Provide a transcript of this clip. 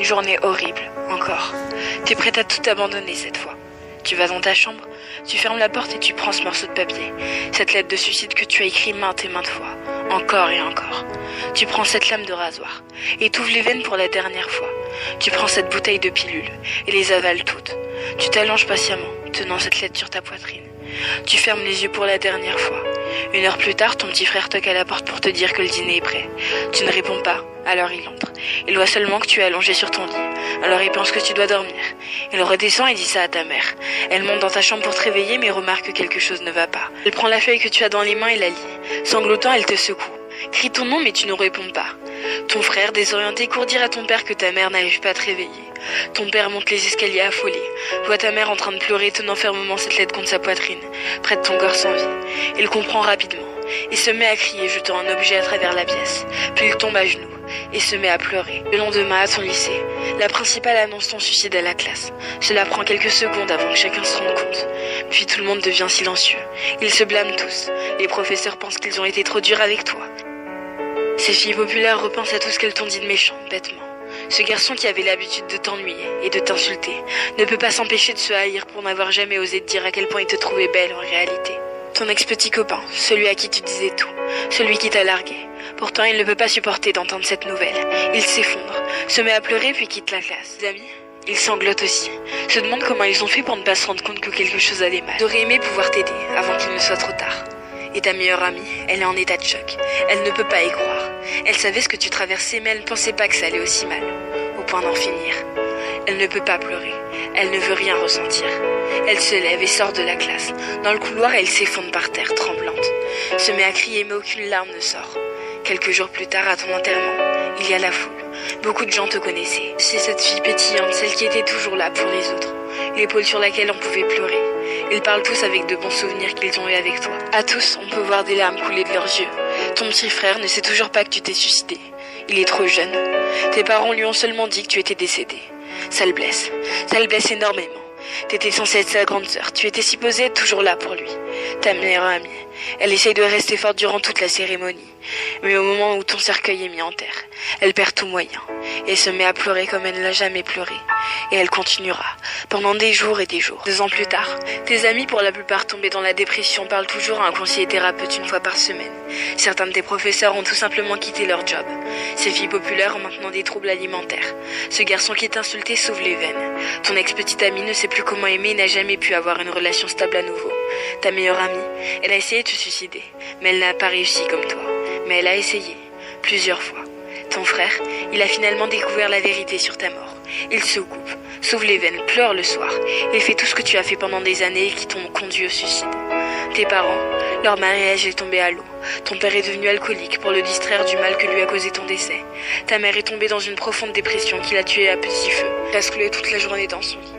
Une journée horrible, encore. T'es prête à tout abandonner cette fois. Tu vas dans ta chambre, tu fermes la porte et tu prends ce morceau de papier. Cette lettre de suicide que tu as écrite maintes et maintes fois. Encore et encore. Tu prends cette lame de rasoir et t'ouvres les veines pour la dernière fois. Tu prends cette bouteille de pilules et les avales toutes. Tu t'allonges patiemment, tenant cette lettre sur ta poitrine. Tu fermes les yeux pour la dernière fois. 1 heure plus tard, ton petit frère toque à la porte pour te dire que le dîner est prêt. Tu ne réponds pas, alors il entre. Il voit seulement que tu es allongé sur ton lit. Alors il pense que tu dois dormir. Il redescend et dit ça à ta mère. Elle monte dans ta chambre pour te réveiller mais remarque que quelque chose ne va pas. Elle prend la feuille que tu as dans les mains et la lit. Sanglotant, elle te secoue. Crie ton nom mais tu ne réponds pas. Ton frère, désorienté, court dire à ton père que ta mère n'arrive pas à te réveiller. Ton père monte les escaliers affolé. Voit ta mère en train de pleurer, tenant fermement cette lettre contre sa poitrine, près de ton corps sans vie. Il comprend rapidement et se met à crier, jetant un objet à travers la pièce. Puis il tombe à genoux et se met à pleurer. Le lendemain, à ton lycée, la principale annonce ton suicide à la classe. Cela prend quelques secondes avant que chacun se rende compte. Puis tout le monde devient silencieux. Ils se blâment tous. Les professeurs pensent qu'ils ont été trop durs avec toi. Ces filles populaires repensent à tout ce qu'elles t'ont dit de méchant, bêtement. Ce garçon qui avait l'habitude de t'ennuyer et de t'insulter ne peut pas s'empêcher de se haïr pour n'avoir jamais osé te dire à quel point il te trouvait belle en réalité. Ton ex-petit copain, celui à qui tu disais tout, celui qui t'a largué. Pourtant, il ne peut pas supporter d'entendre cette nouvelle. Il s'effondre, se met à pleurer puis quitte la classe. Les amis, ils sanglotent aussi, se demandent comment ils ont fait pour ne pas se rendre compte que quelque chose allait mal. Ils auraient aimé pouvoir t'aider avant qu'il ne soit trop tard. Et ta meilleure amie, elle est en état de choc. Elle ne peut pas y croire. Elle savait ce que tu traversais, mais elle ne pensait pas que ça allait aussi mal, au point d'en finir. Elle ne peut pas pleurer. Elle ne veut rien ressentir. Elle se lève et sort de la classe. Dans le couloir, elle s'effondre par terre, tremblante. Se met à crier, mais aucune larme ne sort. Quelques jours plus tard, à ton enterrement, il y a la foule. Beaucoup de gens te connaissaient. C'est cette fille pétillante, celle qui était toujours là pour les autres. L'épaule sur laquelle on pouvait pleurer. Ils parlent tous avec de bons souvenirs qu'ils ont eu avec toi. À tous, on peut voir des larmes couler de leurs yeux. Ton petit frère ne sait toujours pas que tu t'es suicidé. Il est trop jeune. Tes parents lui ont seulement dit que tu étais décédé. Ça le blesse. Ça le blesse énormément. T'étais censée être sa grande sœur. Tu étais supposée être toujours là pour lui. Ta meilleure amie. Elle essaye de rester forte durant toute la cérémonie. Mais au moment où ton cercueil est mis en terre, elle perd tout moyen. Et se met à pleurer comme elle ne l'a jamais pleuré. Et elle continuera, pendant des jours et des jours. 2 ans plus tard, tes amis, pour la plupart tombés dans la dépression, parlent toujours à un conseiller thérapeute 1 fois par semaine. Certains de tes professeurs ont tout simplement quitté leur job. Ces filles populaires ont maintenant des troubles alimentaires. Ce garçon qui t'insultait s'ouvre les veines. Ton ex-petite amie ne sait plus comment aimer et n'a jamais pu avoir une relation stable à nouveau. Ta meilleure amie, elle a essayé de se suicider, mais elle n'a pas réussi comme toi. Mais elle a essayé, plusieurs fois. Ton frère, il a finalement découvert la vérité sur ta mort. Il se coupe, s'ouvre les veines, pleure le soir, et fait tout ce que tu as fait pendant des années et qui t'ont conduit au suicide. Tes parents, leur mariage est tombé à l'eau. Ton père est devenu alcoolique pour le distraire du mal que lui a causé ton décès. Ta mère est tombée dans une profonde dépression qui l'a tuée à petit feu. Elle a secoué toute la journée dans son lit.